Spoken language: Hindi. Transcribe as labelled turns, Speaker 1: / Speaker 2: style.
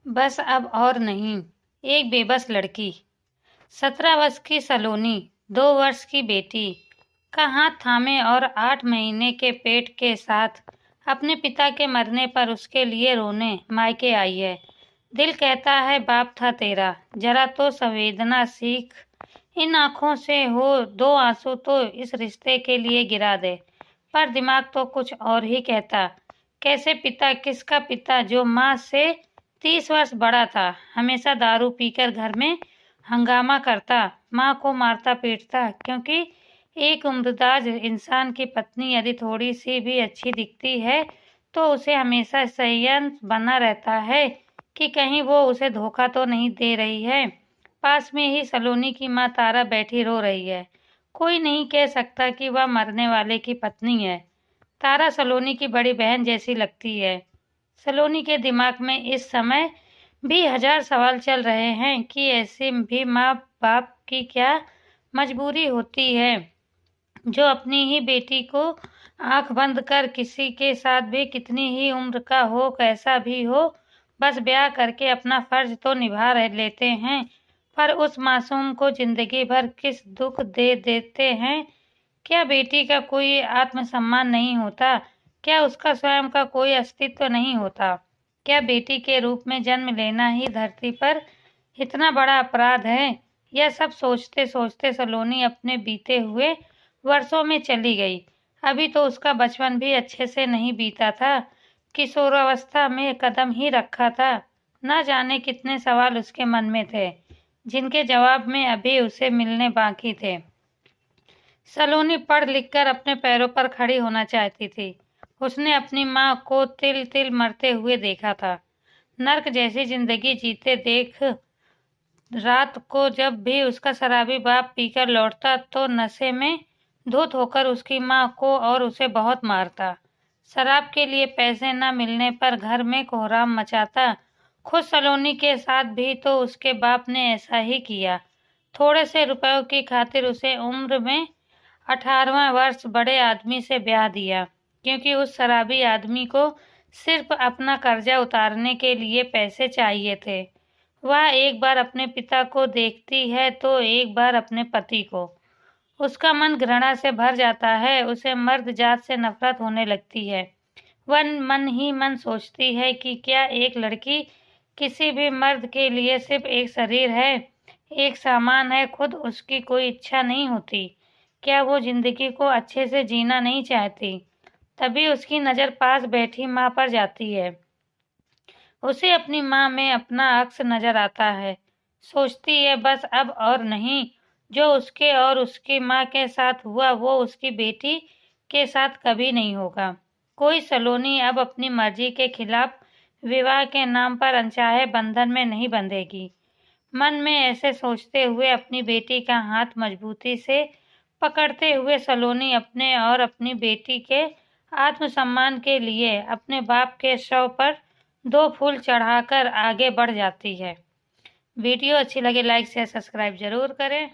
Speaker 1: बस अब और नहीं। एक बेबस लड़की, 17 वर्ष की सलोनी, 2 वर्ष की बेटी का हाथ थामे और 8 महीने के पेट के साथ अपने पिता के मरने पर उसके लिए रोने मायके आई है। दिल कहता है बाप था तेरा, जरा तो संवेदना सीख। इन आंखों से हो 2 आंसू तो इस रिश्ते के लिए गिरा दे। पर दिमाग तो कुछ और ही कहता। कैसे पिता, किसका पिता जो माँ से 30 वर्ष बड़ा था, हमेशा दारू पीकर घर में हंगामा करता, माँ को मारता पीटता, क्योंकि एक उम्रदराज इंसान की पत्नी यदि थोड़ी सी भी अच्छी दिखती है तो उसे हमेशा संयम बना रहता है कि कहीं वो उसे धोखा तो नहीं दे रही है। पास में ही सलोनी की माँ तारा बैठी रो रही है। कोई नहीं कह सकता कि वह मरने वाले की पत्नी है। तारा सलोनी की बड़ी बहन जैसी लगती है। सलोनी के दिमाग में इस समय भी 1000 सवाल चल रहे हैं कि ऐसे भी माँ बाप की क्या मजबूरी होती है जो अपनी ही बेटी को आंख बंद कर किसी के साथ भी, कितनी ही उम्र का हो, कैसा भी हो, बस ब्याह करके अपना फर्ज तो निभा लेते हैं, पर उस मासूम को जिंदगी भर किस दुख दे देते हैं। क्या बेटी का कोई आत्मसम्मान नहीं होता? क्या उसका स्वयं का कोई अस्तित्व नहीं होता? क्या बेटी के रूप में जन्म लेना ही धरती पर इतना बड़ा अपराध है? यह सब सोचते सोचते सलोनी अपने बीते हुए वर्षों में चली गई। अभी तो उसका बचपन भी अच्छे से नहीं बीता था। किशोरावस्था में कदम ही रखा था। न जाने कितने सवाल उसके मन में थे, जिनके जवाब में अभी उसे मिलने बाकी थे। सलोनी पढ़ लिख कर अपने पैरों पर खड़ी होना चाहती थी। उसने अपनी माँ को तिल तिल मरते हुए देखा था। नर्क जैसी जिंदगी जीते देख रात को जब भी उसका शराबी बाप पीकर लौटता तो नशे में धुत होकर उसकी माँ को और उसे बहुत मारता। शराब के लिए पैसे न मिलने पर घर में कोहराम मचाता। खुद सलोनी के साथ भी तो उसके बाप ने ऐसा ही किया। थोड़े से रुपयों की खातिर उसे उम्र में 18वां वर्ष बड़े आदमी से ब्याह दिया, क्योंकि उस शराबी आदमी को सिर्फ अपना कर्जा उतारने के लिए पैसे चाहिए थे। वह एक बार अपने पिता को देखती है तो एक बार अपने पति को। उसका मन घृणा से भर जाता है। उसे मर्द जात से नफरत होने लगती है। वह मन ही मन सोचती है कि क्या एक लड़की किसी भी मर्द के लिए सिर्फ एक शरीर है, एक सामान है, खुद उसकी कोई इच्छा नहीं होती? क्या वो जिंदगी को अच्छे से जीना नहीं चाहती? तभी उसकी नज़र पास बैठी माँ पर जाती है। उसे अपनी माँ में अपना अक्स नजर आता है। सोचती है बस अब और नहीं। जो उसके और उसकी माँ के साथ हुआ वो उसकी बेटी के साथ कभी नहीं होगा। कोई सलोनी अब अपनी मर्जी के खिलाफ विवाह के नाम पर अनचाहे बंधन में नहीं बंधेगी। मन में ऐसे सोचते हुए अपनी बेटी का हाथ मजबूती से पकड़ते हुए सलोनी अपने और अपनी बेटी के आत्मसम्मान के लिए अपने बाप के शव पर 2 फूल चढ़ाकर आगे बढ़ जाती है। वीडियो अच्छी लगे लाइक शेयर सब्सक्राइब जरूर करें।